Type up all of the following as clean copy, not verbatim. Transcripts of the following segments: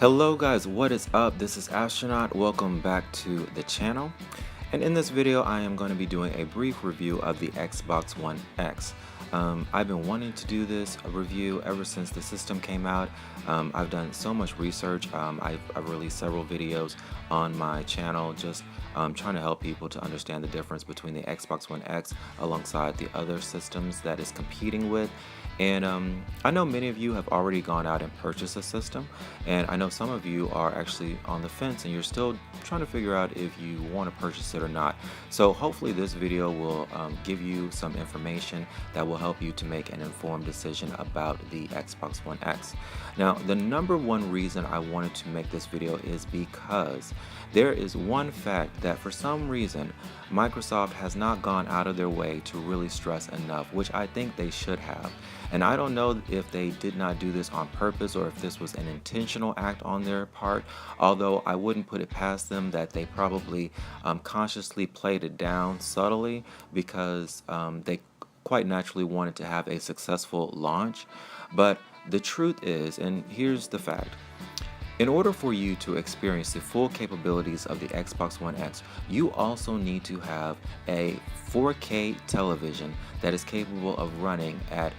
Hello guys, what is up? This is Astronaut. Welcome back to the channel. And in this video, I am going to be doing a brief review of the Xbox One X. I've been wanting to do this review ever since the system came out. I've done so much research. I've released several videos on my channel just trying to help people to understand the difference between the Xbox One X alongside the other systems that it's competing with. And I know many of you have already gone out and purchased a system, and I know some of you are actually on the fence and you're still trying to figure out if you want to purchase it or not. So hopefully this video will give you some information that will help you to make an informed decision about the Xbox One X. Now, the number one reason I wanted to make this video is because there is one fact that for some reason Microsoft has not gone out of their way to really stress enough, which I think they should have. And I don't know if they did not do this on purpose or if this was an intentional act on their part, although I wouldn't put it past them that they probably consciously played it down subtly because they quite naturally wanted to have a successful launch. But the truth is, and here's the fact, in order for you to experience the full capabilities of the Xbox One X, you also need to have a 4K television that is capable of running at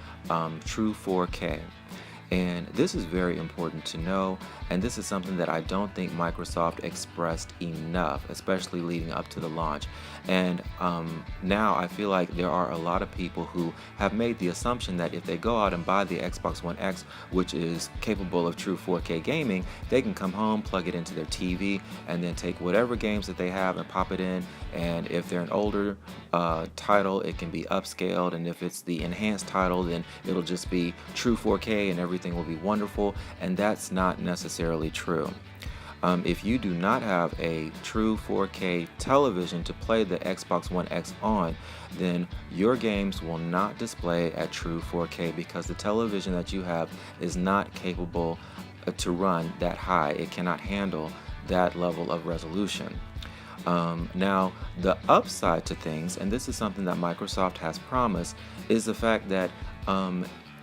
true 4K. And this is very important to know, and this is something that I don't think Microsoft expressed enough, especially leading up to the launch. And now I feel like there are a lot of people who have made the assumption that if they go out and buy the Xbox One X, which is capable of true 4K gaming, they can come home, plug it into their TV, and then take whatever games that they have and pop it in. And if they're an older title, it can be upscaled, and if it's the enhanced title, then it'll just be true 4K and everything will be wonderful. And that's not necessarily true. If you do not have a true 4K television to play the Xbox One X on, then your games will not display at true 4K because the television that you have is not capable to run that high. It cannot handle that level of resolution. Now, the upside to things, and this is something that Microsoft has promised, is the fact that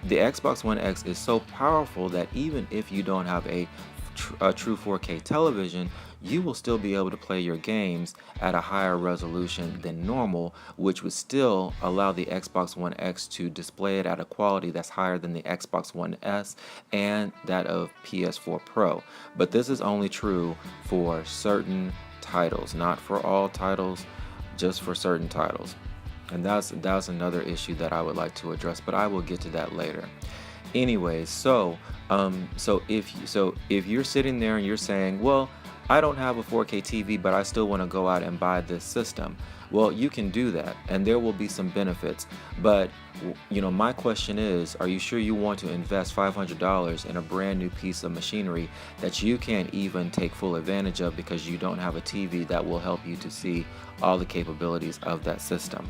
the Xbox One X is so powerful that even if you don't have a true 4K television, you will still be able to play your games at a higher resolution than normal, which would still allow the Xbox One X to display it at a quality that's higher than the Xbox One S and that of PS4 Pro. But this is only true for certain titles, not for all titles, just for certain titles. And that's another issue that I would like to address, but I will get to that later. Anyways, so if you're sitting there and you're saying, well, I don't have a 4K TV, but I still want to go out and buy this system, well, you can do that, and there will be some benefits. But my question is, are you sure you want to invest $500 in a brand new piece of machinery that you can't even take full advantage of because you don't have a TV that will help you to see all the capabilities of that system?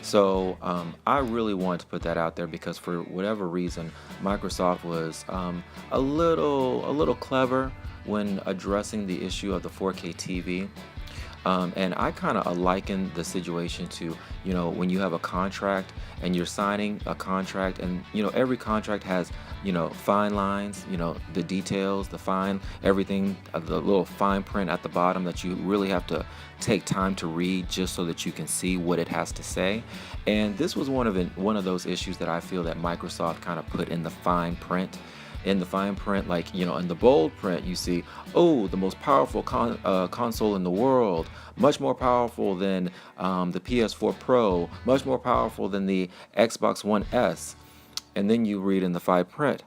So I really want to put that out there because for whatever reason, Microsoft was a little clever when addressing the issue of the 4K TV. And I kind of liken the situation to, when you have a contract and you're signing a contract, and every contract has, fine lines, the details, everything, the little fine print at the bottom that you really have to take time to read just so that you can see what it has to say. And this was one of those issues that I feel that Microsoft kind of put in the fine print. In the fine print, like, in the bold print, you see, oh, the most powerful console in the world, much more powerful than the PS4 Pro, much more powerful than the Xbox One S. And then you read in the fine print,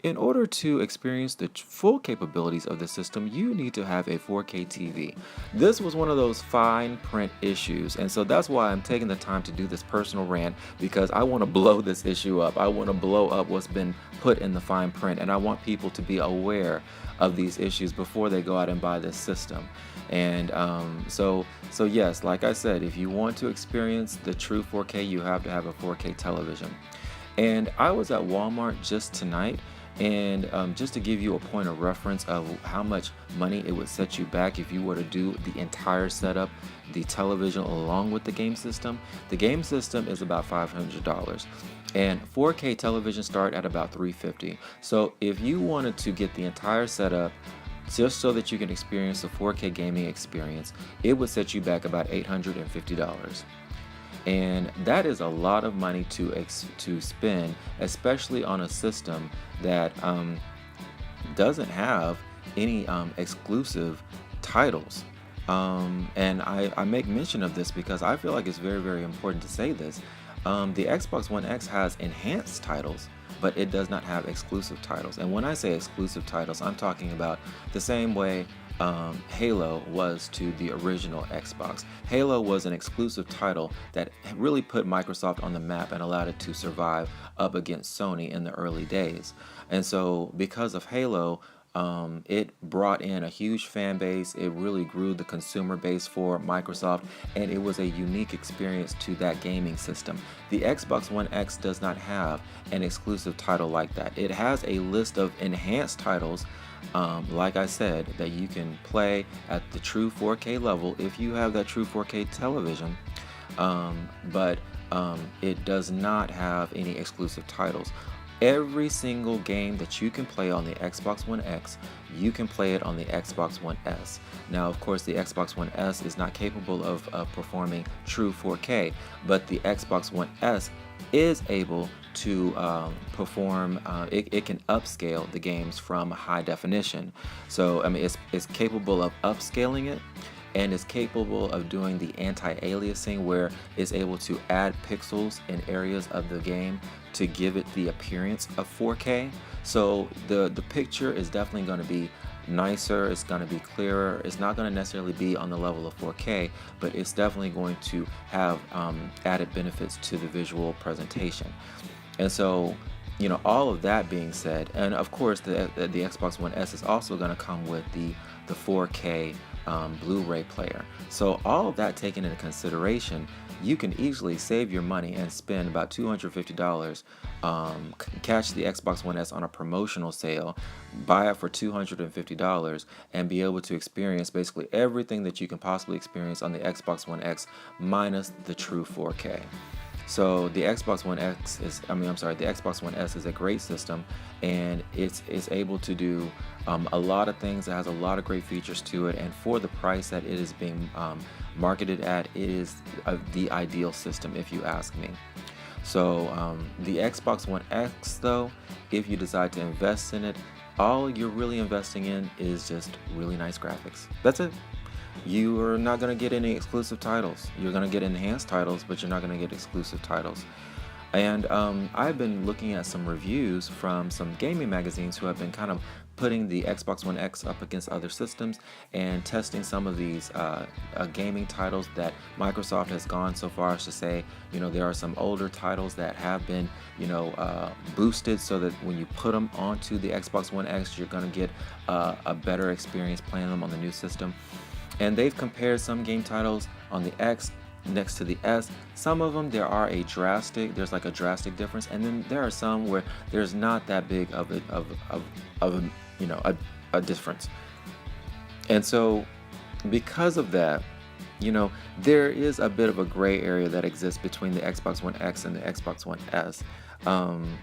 in order to experience the full capabilities of the system, you need to have a 4K TV. This was one of those fine print issues, and so that's why I'm taking the time to do this personal rant, because I want to blow this issue up. I want to blow up what's been put in the fine print, and I want people to be aware of these issues before they go out and buy this system. And so yes, like I said, if you want to experience the true 4K, you have to have a 4K television. And I was at Walmart just tonight, And just to give you a point of reference of how much money it would set you back if you were to do the entire setup, the television along with the game system is about $500. And 4K television start at about $350. So if you wanted to get the entire setup just so that you can experience the 4K gaming experience, it would set you back about $850. And that is a lot of money to spend, especially on a system that doesn't have any exclusive titles. And I make mention of this because I feel like it's very, very important to say this. The Xbox One X has enhanced titles, but it does not have exclusive titles. And when I say exclusive titles, I'm talking about the same way Halo was to the original Xbox. Halo was an exclusive title that really put Microsoft on the map and allowed it to survive up against Sony in the early days. And so because of Halo, it brought in a huge fan base. It really grew the consumer base for Microsoft, and it was a unique experience to that gaming system. The Xbox One X does not have an exclusive title like that. It has a list of enhanced titles, like I said, that you can play at the true 4K level if you have that true 4K television, but it does not have any exclusive titles. Every single game that you can play on the Xbox One X, you can play it on the Xbox One S. Now, of course, the Xbox One S is not capable of performing true 4K, but the Xbox One S is able to perform, it can upscale the games from high definition. So, I mean, it's capable of upscaling it, and is capable of doing the anti-aliasing, where it's able to add pixels in areas of the game to give it the appearance of 4K. So the picture is definitely going to be nicer, it's going to be clearer. It's not going to necessarily be on the level of 4K, but it's definitely going to have added benefits to the visual presentation. And so, you know, all of that being said, and of course the Xbox One S is also going to come with the 4K Blu-ray player. So all of that taken into consideration, you can easily save your money and spend about $250, catch the Xbox One S on a promotional sale, buy it for $250, and be able to experience basically everything that you can possibly experience on the Xbox One X minus the true 4K. So the Xbox One X is, the Xbox One S is a great system, and it's able to do a lot of things. It has a lot of great features to it, and for the price that it is being marketed at, it is the ideal system, if you ask me. So the Xbox One X, though, if you decide to invest in it, all you're really investing in is just really nice graphics. That's it. You are not going to get any exclusive titles. You're going to get enhanced titles, but you're not going to get exclusive titles. And I've been looking at some reviews from some gaming magazines who have been kind of putting the Xbox One X up against other systems and testing some of these gaming titles that Microsoft has gone so far as to say, you know, there are some older titles that have been, you know, boosted so that when you put them onto the Xbox One X, you're going to get a better experience playing them on the new system. And they've compared some game titles on the X next to the S. Some of them there's like a drastic difference, and then there are some where there's not that big of a difference. And so because of that, you know, there is a bit of a gray area that exists between the Xbox One X and the Xbox One S.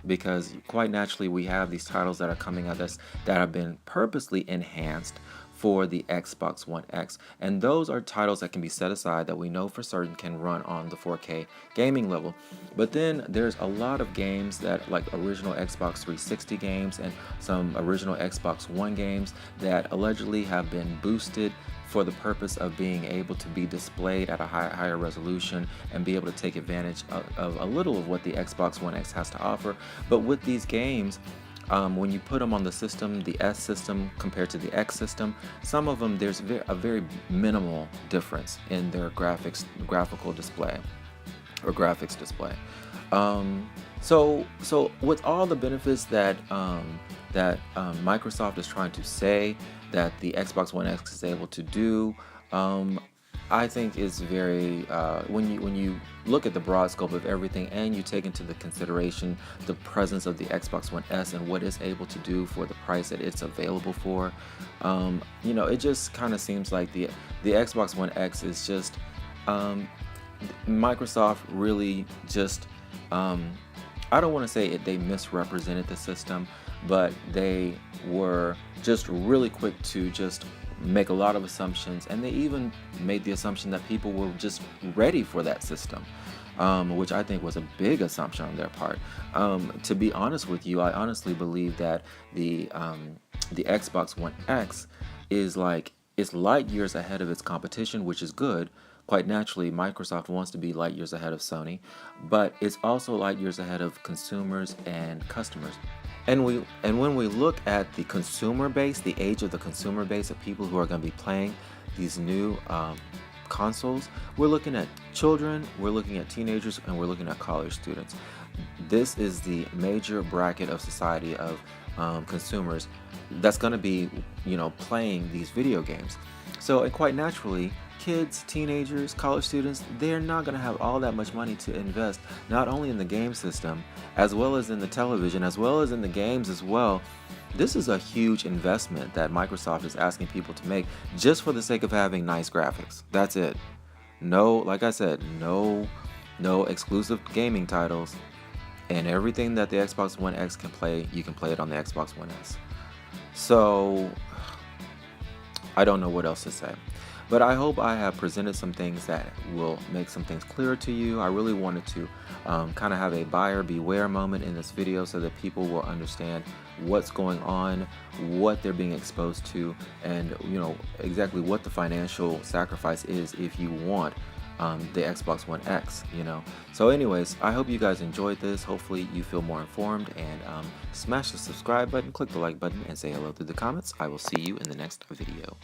Because quite naturally we have these titles that are coming at us that have been purposely enhanced for the Xbox One X, and those are titles that can be set aside that we know for certain can run on the 4K gaming level. But then there's a lot of games that, like original Xbox 360 games and some original Xbox One games, that allegedly have been boosted for the purpose of being able to be displayed at a higher resolution and be able to take advantage of a little of what the Xbox One X has to offer. But with these games, when you put them on the system, the S system compared to the X system, some of them there's a very minimal difference in their graphical display or graphics display. So with all the benefits that Microsoft is trying to say that the Xbox One X is able to do, I think is very when you look at the broad scope of everything and you take into the consideration the presence of the Xbox One S and what it's able to do for the price that it's available for. It just kind of seems like the Xbox One X is just Microsoft really just I don't want to say they misrepresented the system, but they were just really quick to just make a lot of assumptions, and they even made the assumption that people were just ready for that system, which I think was a big assumption on their part. To be honest with you, I honestly believe that the Xbox One X is it's light years ahead of its competition, which is good. Quite naturally, Microsoft wants to be light years ahead of Sony, but it's also light years ahead of consumers and customers. And when we look at the consumer base, the age of the consumer base of people who are going to be playing these new consoles, we're looking at children, we're looking at teenagers, and we're looking at college students. This is the major bracket of society of consumers that's going to be, playing these video games. So, and quite naturally, kids, teenagers, college students, they're not going to have all that much money to invest, not only in the game system, as well as in the television, as well as in the games as well. This is a huge investment that Microsoft is asking people to make just for the sake of having nice graphics. That's it. No, like I said, no exclusive gaming titles, and everything that the Xbox One X can play, you can play it on the Xbox One S. So, I don't know what else to say. But I hope I have presented some things that will make some things clearer to you. I really wanted to kind of have a buyer beware moment in this video so that people will understand what's going on, what they're being exposed to, and exactly what the financial sacrifice is if you want the Xbox One X. So anyways, I hope you guys enjoyed this. Hopefully you feel more informed, and smash the subscribe button, click the like button, and say hello through the comments. I will see you in the next video.